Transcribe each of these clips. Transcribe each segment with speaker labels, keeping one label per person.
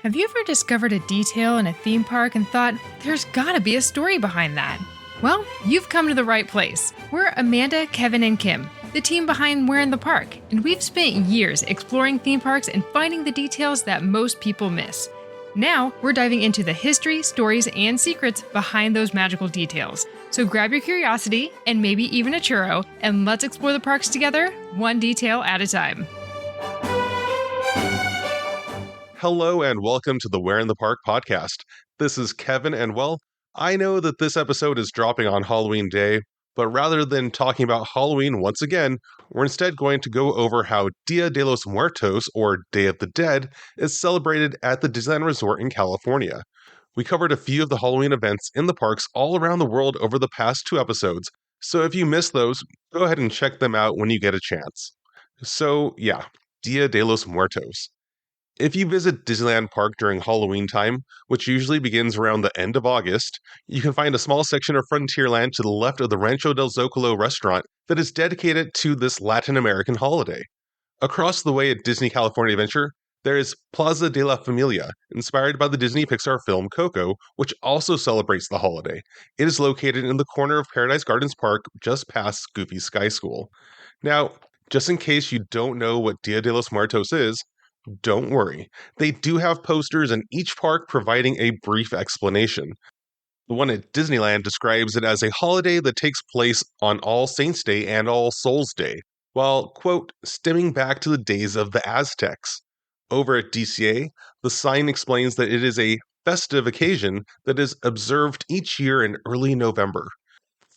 Speaker 1: Have you ever discovered a detail in a theme park and thought, there's gotta be a story behind that? Well, you've come to the right place. We're Amanda, Kevin, and Kim, the team behind We're in the Park, and we've spent years exploring theme parks and finding the details that most people miss. Now, we're diving into the history, stories, and secrets behind those magical details. So grab your curiosity, and maybe even a churro, and let's explore the parks together, one detail at a time.
Speaker 2: Hello and welcome to the We're in the Park podcast. This is Kevin, and I know that this episode is dropping on Halloween Day, but rather than talking about Halloween once again, we're instead going to go over how Dia de los Muertos, or Day of the Dead, is celebrated at the Disneyland Resort in California. We covered a few of the Halloween events in the parks all around the world over the past 2 episodes, so if you missed those, go ahead and check them out when you get a chance. So yeah, Dia de los Muertos. If you visit Disneyland Park during Halloween time, which usually begins around the end of August, you can find a small section of Frontierland to the left of the Rancho del Zócalo restaurant that is dedicated to this Latin American holiday. Across the way at Disney California Adventure, there is Plaza de la Familia, inspired by the Disney Pixar film Coco, which also celebrates the holiday. It is located in the corner of Paradise Gardens Park, just past Goofy Sky School. Now, just in case you don't know what Dia de los Muertos is, don't worry, they do have posters in each park providing a brief explanation. The one at Disneyland describes it as a holiday that takes place on All Saints' Day and All Souls' Day, while, quote, stemming back to the days of the Aztecs. Over at DCA, the sign explains that it is a festive occasion that is observed each year in early November.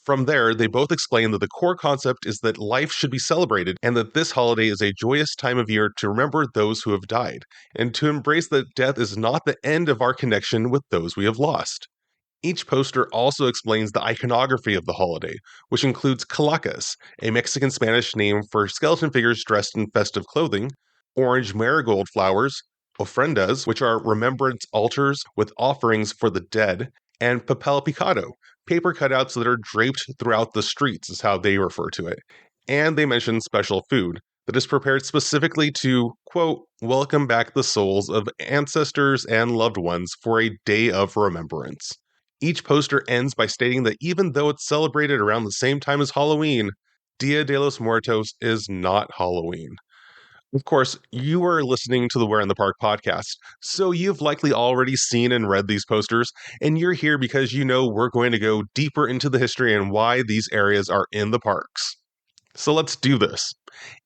Speaker 2: From there, they both explain that the core concept is that life should be celebrated and that this holiday is a joyous time of year to remember those who have died, and to embrace that death is not the end of our connection with those we have lost. Each poster also explains the iconography of the holiday, which includes calacas, a Mexican Spanish name for skeleton figures dressed in festive clothing, orange marigold flowers, ofrendas, which are remembrance altars with offerings for the dead, and papel picado, paper cutouts that are draped throughout the streets is how they refer to it. And they mention special food that is prepared specifically to, quote, welcome back the souls of ancestors and loved ones for a day of remembrance. Each poster ends by stating that even though it's celebrated around the same time as Halloween, Dia de los Muertos is not Halloween. Of course, you are listening to the We're in the Park podcast, so you've likely already seen and read these posters, and you're here because you know we're going to go deeper into the history and why these areas are in the parks. So let's do this.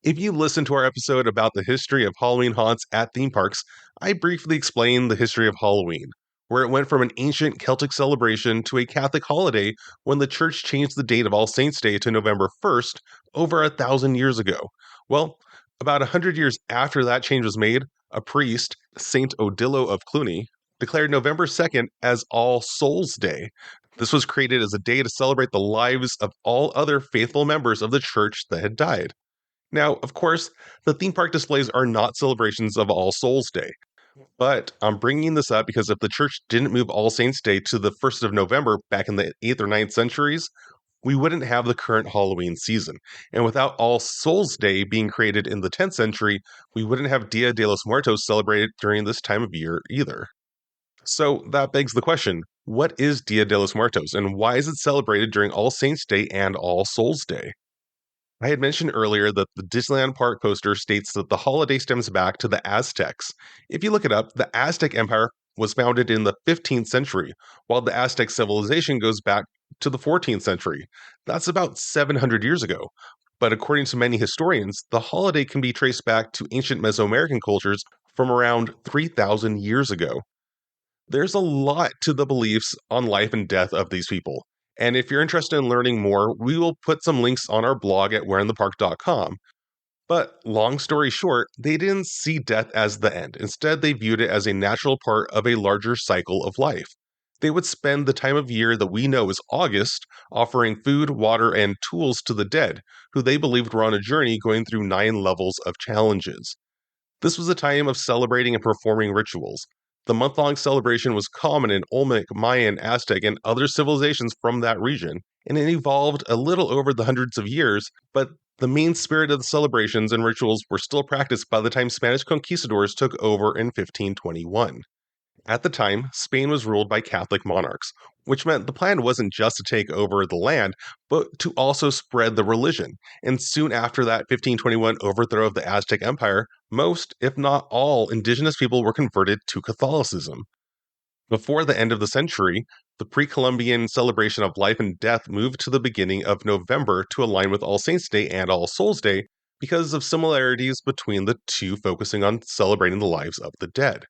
Speaker 2: If you listened to our episode about the history of Halloween haunts at theme parks, I briefly explained the history of Halloween, where it went from an ancient Celtic celebration to a Catholic holiday when the church changed the date of All Saints' Day to November 1st over 1,000 years ago. Well, about 100 years after that change was made, a priest, Saint Odilo of Cluny, declared November 2nd as All Souls' Day. This was created as a day to celebrate the lives of all other faithful members of the church that had died. Now, of course, the theme park displays are not celebrations of All Souls' Day. But I'm bringing this up because if the church didn't move All Saints' Day to the 1st of November back in the 8th or 9th centuries, we wouldn't have the current Halloween season. And without All Souls' Day being created in the 10th century, we wouldn't have Dia de los Muertos celebrated during this time of year either. So that begs the question, what is Dia de los Muertos and why is it celebrated during All Saints' Day and All Souls' Day? I had mentioned earlier that the Disneyland Park poster states that the holiday stems back to the Aztecs. If you look it up, the Aztec Empire was founded in the 15th century, while the Aztec civilization goes back to the 14th century. That's about 700 years ago. But according to many historians, the holiday can be traced back to ancient Mesoamerican cultures from around 3,000 years ago. There's a lot to the beliefs on life and death of these people. And if you're interested in learning more, we will put some links on our blog at whereinthepark.com. But long story short, they didn't see death as the end. Instead, they viewed it as a natural part of a larger cycle of life. They would spend the time of year that we know as August offering food, water, and tools to the dead, who they believed were on a journey going through 9 levels of challenges. This was a time of celebrating and performing rituals. The month-long celebration was common in Olmec, Mayan, Aztec, and other civilizations from that region, and it evolved a little over the hundreds of years, but the main spirit of the celebrations and rituals were still practiced by the time Spanish conquistadors took over in 1521. At the time, Spain was ruled by Catholic monarchs, which meant the plan wasn't just to take over the land, but to also spread the religion. And soon after that 1521 overthrow of the Aztec Empire, most, if not all, indigenous people were converted to Catholicism. Before the end of the century, the pre Columbian celebration of life and death moved to the beginning of November to align with All Saints' Day and All Souls' Day because of similarities between the two, focusing on celebrating the lives of the dead.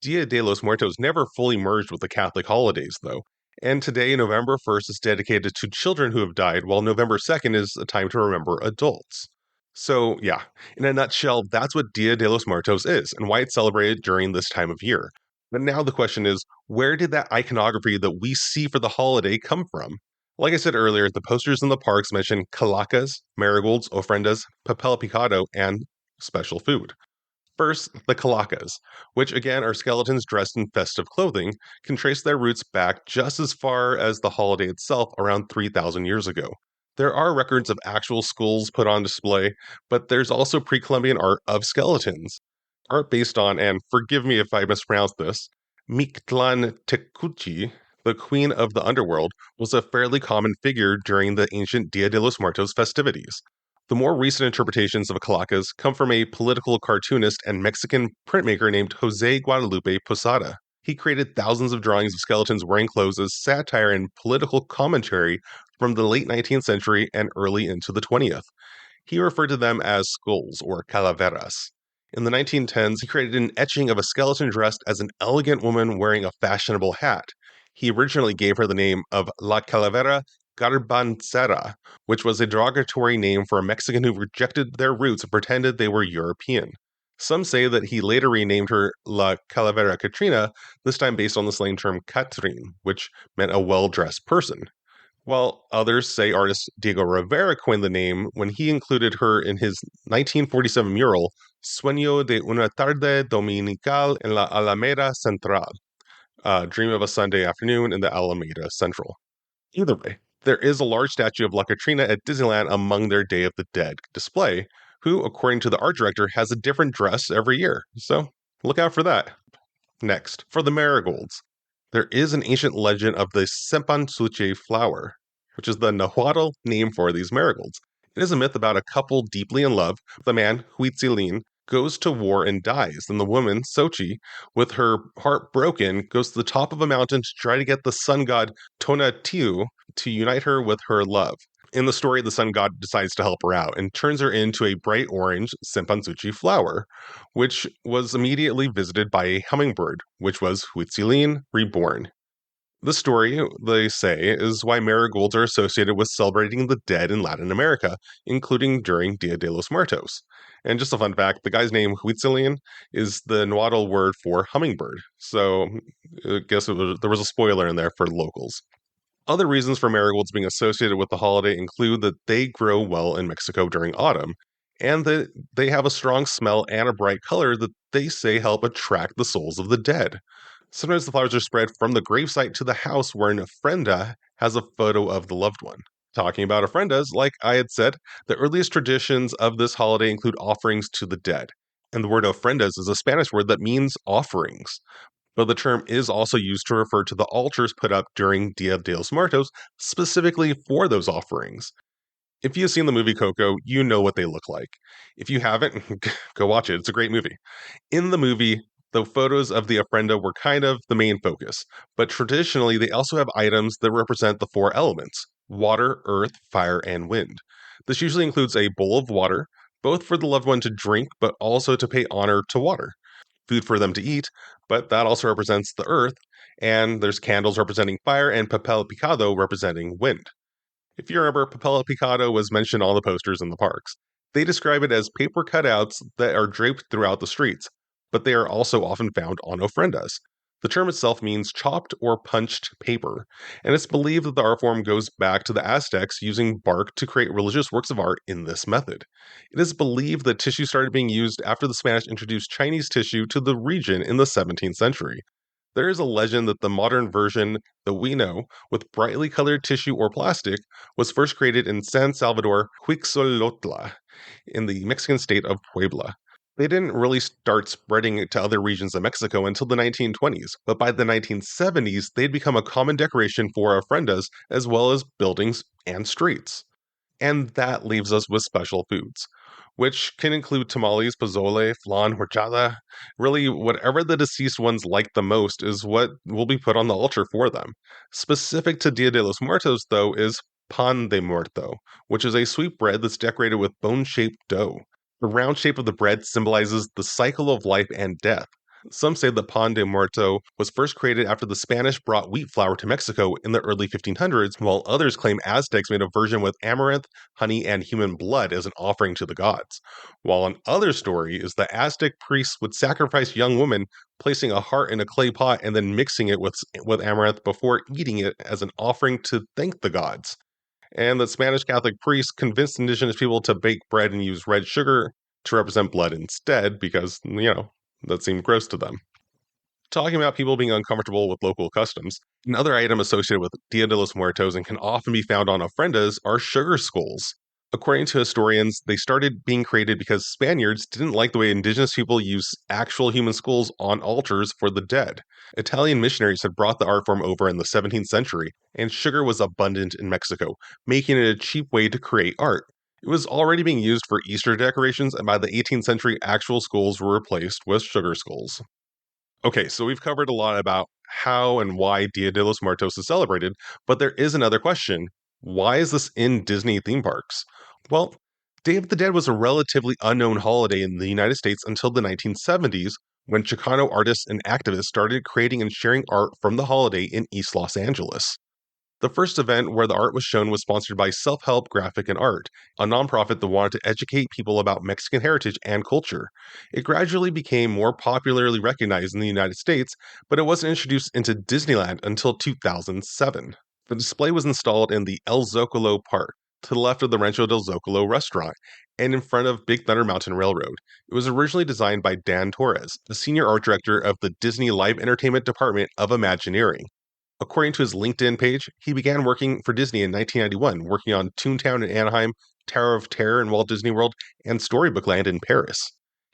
Speaker 2: Dia de los Muertos never fully merged with the Catholic holidays, though, and today, November 1st, is dedicated to children who have died, while November 2nd is a time to remember adults. So, yeah, in a nutshell, that's what Dia de los Muertos is, and why it's celebrated during this time of year. But now the question is, where did that iconography that we see for the holiday come from? Like I said earlier, the posters in the parks mention calacas, marigolds, ofrendas, papel picado, and special food. First, the calacas, which again are skeletons dressed in festive clothing, can trace their roots back just as far as the holiday itself, around 3,000 years ago. There are records of actual skulls put on display, but there's also pre Columbian art of skeletons. Art based on, and forgive me if I mispronounce this, Mictlan Tecuci, the queen of the underworld, was a fairly common figure during the ancient Dia de los Muertos festivities. The more recent interpretations of calacas come from a political cartoonist and Mexican printmaker named Jose Guadalupe Posada. He created thousands of drawings of skeletons wearing clothes as satire and political commentary from the late 19th century and early into the 20th. He referred to them as skulls, or calaveras. In the 1910s, he created an etching of a skeleton dressed as an elegant woman wearing a fashionable hat. He originally gave her the name of La Calavera Garbancera, which was a derogatory name for a Mexican who rejected their roots and pretended they were European. Some say that he later renamed her La Calavera Catrina, this time based on the slang term Catrin, which meant a well-dressed person. While others say artist Diego Rivera coined the name when he included her in his 1947 mural, Sueño de una tarde dominical en la Alameda Central, Dream of a Sunday Afternoon in the Alameda Central. Either way, there is a large statue of La Catrina at Disneyland among their Day of the Dead display, who, according to the art director, has a different dress every year. So look out for that. Next, for the marigolds. There is an ancient legend of the Cempasúchil flower, which is the Nahuatl name for these marigolds. It is a myth about a couple deeply in love. The man, Huitzilin, goes to war and dies. Then the woman, Xochi, with her heart broken, goes to the top of a mountain to try to get the sun god Tonatiuh to unite her with her love. In the story, the sun god decides to help her out and turns her into a bright orange Cempasúchil flower, which was immediately visited by a hummingbird, which was Huitzilin reborn. The story, they say, is why marigolds are associated with celebrating the dead in Latin America, including during Dia de los Muertos. And just a fun fact, the guy's name, Huitzilin, is the Nahuatl word for hummingbird. So I guess there was a spoiler in there for locals. Other reasons for marigolds being associated with the holiday include that they grow well in Mexico during autumn, and that they have a strong smell and a bright color that they say help attract the souls of the dead. Sometimes the flowers are spread from the gravesite to the house where an ofrenda has a photo of the loved one. Talking about ofrendas, like I had said, the earliest traditions of this holiday include offerings to the dead. And the word ofrendas is a Spanish word that means offerings. But the term is also used to refer to the altars put up during Dia de los Muertos, specifically for those offerings. If you've seen the movie Coco, you know what they look like. If you haven't, go watch it. It's a great movie. In the movie, the photos of the ofrenda were kind of the main focus, but traditionally they also have items that represent the four elements: water, earth, fire, and wind. This usually includes a bowl of water, both for the loved one to drink, but also to pay honor to water. Food for them to eat, but that also represents the earth, and there's candles representing fire and papel picado representing wind. If you remember, papel picado was mentioned on the posters in the parks. They describe it as paper cutouts that are draped throughout the streets, but they are also often found on ofrendas. The term itself means chopped or punched paper, and it's believed that the art form goes back to the Aztecs using bark to create religious works of art in this method. It is believed that tissue started being used after the Spanish introduced Chinese tissue to the region in the 17th century. There is a legend that the modern version that we know, with brightly colored tissue or plastic, was first created in San Salvador, Huixolotla, in the Mexican state of Puebla. They didn't really start spreading it to other regions of Mexico until the 1920s, but by the 1970s, they'd become a common decoration for ofrendas as well as buildings and streets. And that leaves us with special foods, which can include tamales, pozole, flan, horchata. Really, whatever the deceased ones like the most is what will be put on the altar for them. Specific to Dia de los Muertos, though, is pan de muerto, which is a sweet bread that's decorated with bone shaped dough. The round shape of the bread symbolizes the cycle of life and death. Some say that pan de muerto was first created after the Spanish brought wheat flour to Mexico in the early 1500s, while others claim Aztecs made a version with amaranth, honey, and human blood as an offering to the gods. While another story is that Aztec priests would sacrifice young women, placing a heart in a clay pot and then mixing it with amaranth before eating it as an offering to thank the gods. And that Spanish Catholic priests convinced indigenous people to bake bread and use red sugar to represent blood instead because, that seemed gross to them. Talking about people being uncomfortable with local customs, another item associated with Dia de los Muertos and can often be found on ofrendas are sugar skulls. According to historians, they started being created because Spaniards didn't like the way indigenous people use actual human skulls on altars for the dead. Italian missionaries had brought the art form over in the 17th century, and sugar was abundant in Mexico, making it a cheap way to create art. It was already being used for Easter decorations, and by the 18th century, actual skulls were replaced with sugar skulls. Okay, so we've covered a lot about how and why Dia de los Muertos is celebrated, but there is another question. Why is this in Disney theme parks? Well, Day of the Dead was a relatively unknown holiday in the United States until the 1970s, when Chicano artists and activists started creating and sharing art from the holiday in East Los Angeles. The first event where the art was shown was sponsored by Self Help Graphic and Art, a nonprofit that wanted to educate people about Mexican heritage and culture. It gradually became more popularly recognized in the United States, but it wasn't introduced into Disneyland until 2007. The display was installed in the El Zócalo Park, to the left of the Rancho del Zócalo restaurant, and in front of Big Thunder Mountain Railroad. It was originally designed by Dan Torres, the senior art director of the Disney Live Entertainment Department of Imagineering. According to his LinkedIn page, he began working for Disney in 1991, working on Toontown in Anaheim, Tower of Terror in Walt Disney World, and Storybook Land in Paris.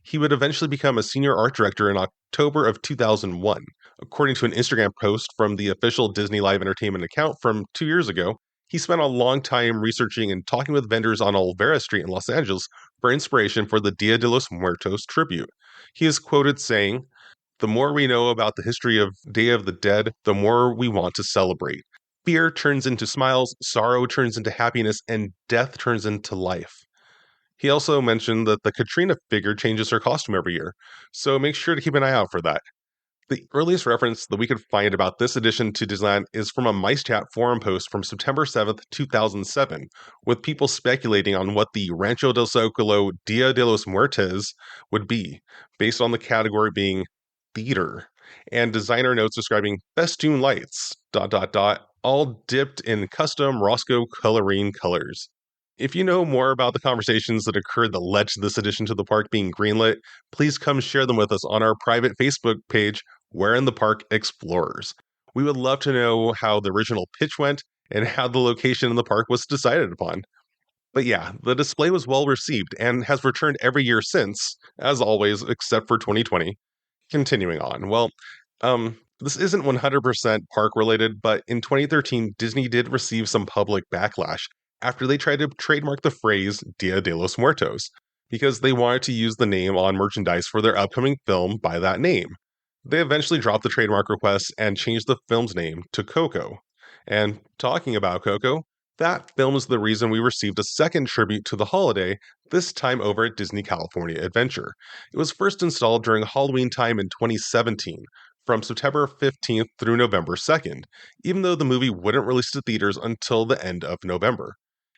Speaker 2: He would eventually become a senior art director in October of 2001. According to an Instagram post from the official Disney Live Entertainment account from 2 years ago, he spent a long time researching and talking with vendors on Olvera Street in Los Angeles for inspiration for the Dia de los Muertos tribute. He is quoted saying, "The more we know about the history of Day of the Dead, the more we want to celebrate. Fear turns into smiles, sorrow turns into happiness, and death turns into life." He also mentioned that the Katrina figure changes her costume every year, so make sure to keep an eye out for that. The earliest reference that we could find about this addition to Disneyland is from a Mice Chat forum post from September 7th, 2007, with people speculating on what the Rancho del Zócalo Dia de los Muertos would be, based on the category being theater, and designer notes describing festoon lights, all dipped in custom Roscoe colorine colors. If you know more about the conversations that occurred that led to this addition to the park being greenlit, please come share them with us on our private Facebook page, Where in the Park Explorers. We would love to know how the original pitch went and how the location in the park was decided upon. But yeah, the display was well received and has returned every year since, as always, except for 2020. Continuing on, this isn't 100% park related, but in 2013, Disney did receive some public backlash after they tried to trademark the phrase Dia de los Muertos, because they wanted to use the name on merchandise for their upcoming film by that name. They eventually dropped the trademark request and changed the film's name to Coco. And talking about Coco, that film is the reason we received a second tribute to the holiday, this time over at Disney California Adventure. It was first installed during Halloween time in 2017, from September 15th through November 2nd, even though the movie wouldn't release to theaters until the end of November.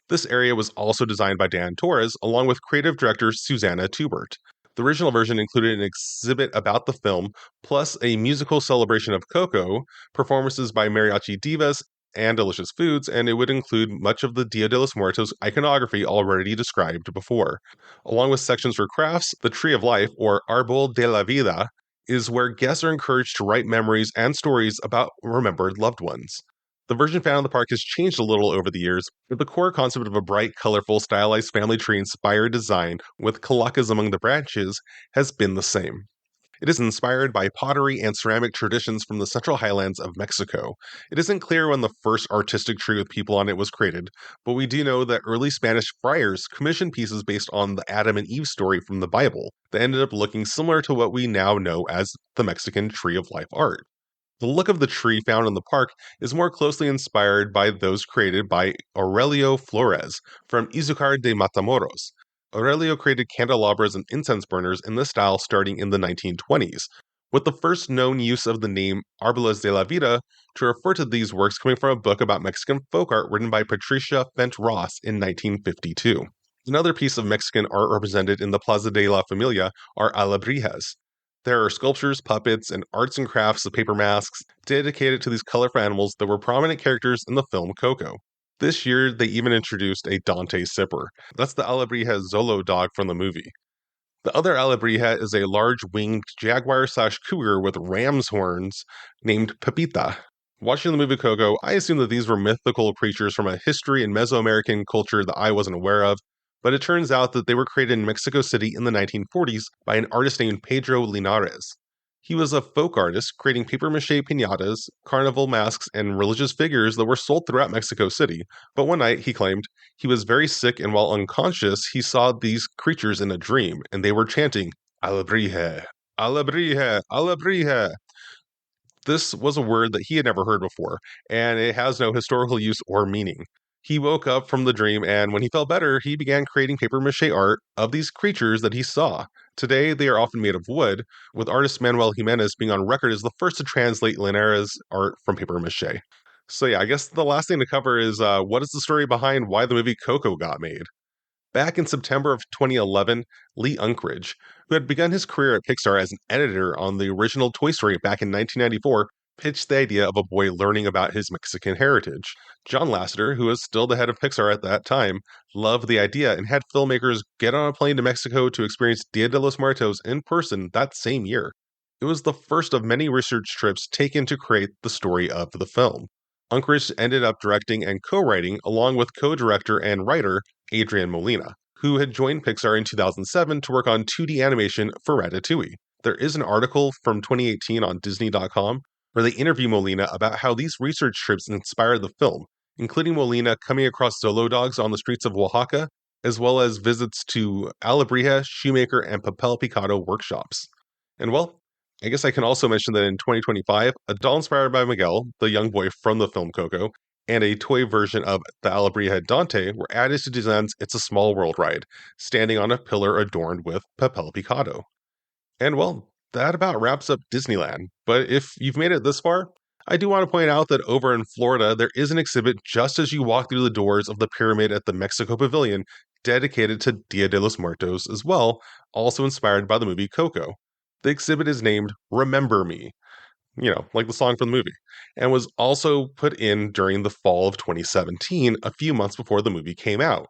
Speaker 2: This area was also designed by Dan Torres, along with creative director Susanna Tubert. The original version included an exhibit about the film, plus a musical celebration of Coco, performances by mariachi divas, and delicious foods, and it would include much of the Dia de los Muertos iconography already described before. Along with sections for crafts, the Tree of Life, or Arbol de la Vida, is where guests are encouraged to write memories and stories about remembered loved ones. The version found in the park has changed a little over the years, but the core concept of a bright, colorful, stylized family tree inspired design with calacas among the branches has been the same. It is inspired by pottery and ceramic traditions from the central highlands of Mexico. It isn't clear when the first artistic tree with people on it was created, but we do know that early Spanish friars commissioned pieces based on the Adam and Eve story from the Bible that ended up looking similar to what we now know as the Mexican Tree of Life art. The look of the tree found in the park is more closely inspired by those created by Aurelio Flores from Izúcar de Matamoros. Aurelio created candelabras and incense burners in this style starting in the 1920s, with the first known use of the name Árboles de la Vida to refer to these works coming from a book about Mexican folk art written by Patricia Fent Ross in 1952. Another piece of Mexican art represented in the Plaza de la Familia are alebrijas. There are sculptures, puppets, and arts and crafts of paper masks dedicated to these colorful animals that were prominent characters in the film Coco. This year, they even introduced a Dante sipper. That's the alebrija Zolo dog from the movie. The other alebrija is a large winged jaguar/cougar with ram's horns named Pepita. Watching the movie Coco, I assumed that these were mythical creatures from a history in Mesoamerican culture that I wasn't aware of, but it turns out that they were created in Mexico City in the 1940s by an artist named Pedro Linares. He was a folk artist creating papier-mâché piñatas, carnival masks, and religious figures that were sold throughout Mexico City. But one night, he claimed, he was very sick and while unconscious, he saw these creatures in a dream, and they were chanting, Alebrije, Alebrije, Alebrije. This was a word that he had never heard before, and it has no historical use or meaning. He woke up from the dream, and when he felt better, he began creating papier-mâché art of these creatures that he saw. Today, they are often made of wood, with artist Manuel Jimenez being on record as the first to translate Linares' art from papier-mâché. So yeah, I guess the last thing to cover is what is the story behind why the movie Coco got made? Back in September of 2011, Lee Unkrich, who had begun his career at Pixar as an editor on the original Toy Story back in 1994, pitched the idea of a boy learning about his Mexican heritage. John Lasseter, who was still the head of Pixar at that time, loved the idea and had filmmakers get on a plane to Mexico to experience Dia de los Muertos in person that same year. It was the first of many research trips taken to create the story of the film. Unkrich ended up directing and co-writing along with co-director and writer Adrian Molina, who had joined Pixar in 2007 to work on 2D animation for Ratatouille. There is an article from 2018 on Disney.com where they interview Molina about how these research trips inspired the film, including Molina coming across Zolo dogs on the streets of Oaxaca, as well as visits to Alebrije, Shoemaker, and Papel Picado workshops. And well, I guess I can also mention that in 2025, a doll inspired by Miguel, the young boy from the film Coco, and a toy version of the Alebrije Dante were added to Disneyland's It's a Small World ride, standing on a pillar adorned with Papel Picado. And well, that about wraps up Disneyland. But if you've made it this far, I do want to point out that over in Florida, there is an exhibit just as you walk through the doors of the pyramid at the Mexico Pavilion dedicated to Dia de los Muertos as well, also inspired by the movie Coco. The exhibit is named Remember Me, like the song from the movie, and was also put in during the fall of 2017, a few months before the movie came out.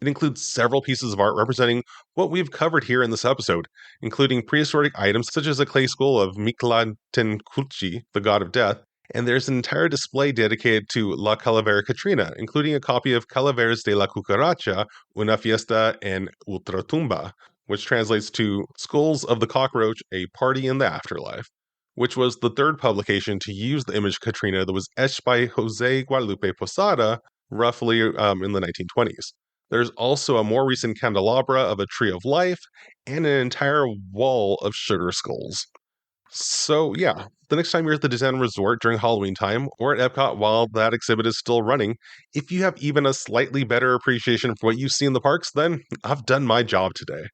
Speaker 2: It includes several pieces of art representing what we've covered here in this episode, including prehistoric items such as a clay skull of Mictlantecuhtli, the god of death, and there's an entire display dedicated to La Calavera Catrina, including a copy of Calaveras de la Cucaracha, Una Fiesta en Ultratumba, which translates to Skulls of the Cockroach, A Party in the Afterlife, which was the third publication to use the image Katrina that was etched by Jose Guadalupe Posada roughly in the 1920s. There's also a more recent candelabra of a tree of life and an entire wall of sugar skulls. So yeah, the next time you're at the Disneyland Resort during Halloween time or at EPCOT while that exhibit is still running, if you have even a slightly better appreciation for what you see in the parks, then I've done my job today.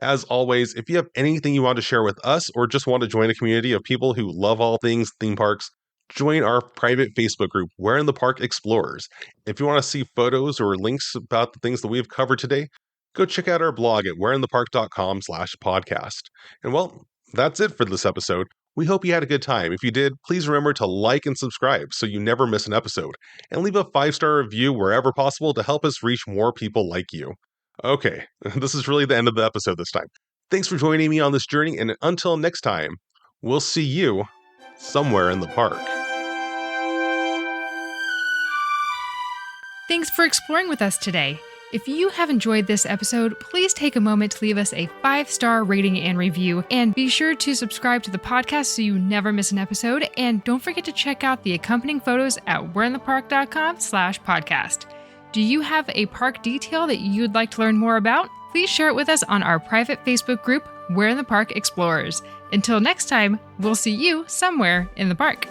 Speaker 2: As always, if you have anything you want to share with us or just want to join a community of people who love all things theme parks, join our private Facebook group, Where in the Park Explorers. If you want to see photos or links about the things that we've covered today, go check out our blog at whereinthepark.com/podcast. And well, that's it for this episode. We hope you had a good time. If you did, please remember to like and subscribe so you never miss an episode, and leave a 5-star review wherever possible to help us reach more people like you. Okay, this is really the end of the episode this time. Thanks for joining me on this journey, and until next time, we'll see you somewhere in the park.
Speaker 1: Thanks for exploring with us today. If you have enjoyed this episode, please take a moment to leave us a 5-star rating and review, and be sure to subscribe to the podcast so you never miss an episode, and don't forget to check out the accompanying photos at we'reinthepark.com/podcast. Do you have a park detail that you'd like to learn more about? Please share it with us on our private Facebook group, We're in the Park Explorers. Until next time, we'll see you somewhere in the park.